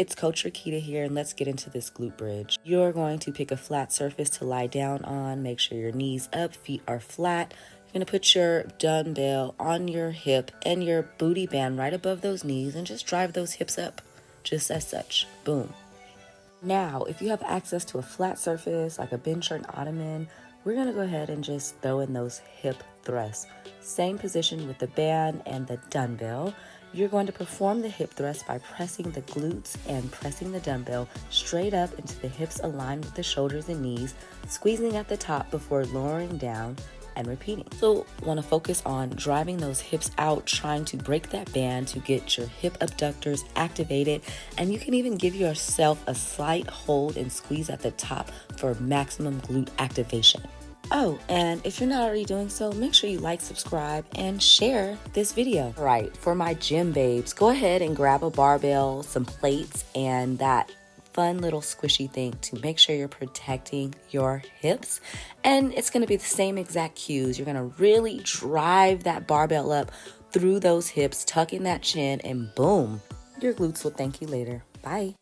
It's Coach Rakita here, and let's get into this glute bridge. You're going to pick a flat surface to lie down on. Make sure your knees up, feet are flat. You're going to put your dumbbell on your hip and your booty band right above those knees and just drive those hips up, just as such. Boom. Now, if you have access to a flat surface like a bench or an ottoman, we're going to go ahead and just throw in those hip thrusts. Same position with the band and the dumbbell. You're going to perform the hip thrust by pressing the glutes and pressing the dumbbell straight up into the hips aligned with the shoulders and knees, squeezing at the top before lowering down and repeating. So want to focus on driving those hips out, trying to break that band to get your hip abductors activated, and you can even give yourself a slight hold and squeeze at the top for maximum glute activation. Oh, and if you're not already doing so, make sure you like, subscribe, and share this video. All right, for my gym babes, go ahead and grab a barbell, some plates, and that fun little squishy thing to make sure you're protecting your hips. And it's going to be the same exact cues. You're going to really drive that barbell up through those hips, tuck in that chin, and boom, your glutes will thank you later. Bye.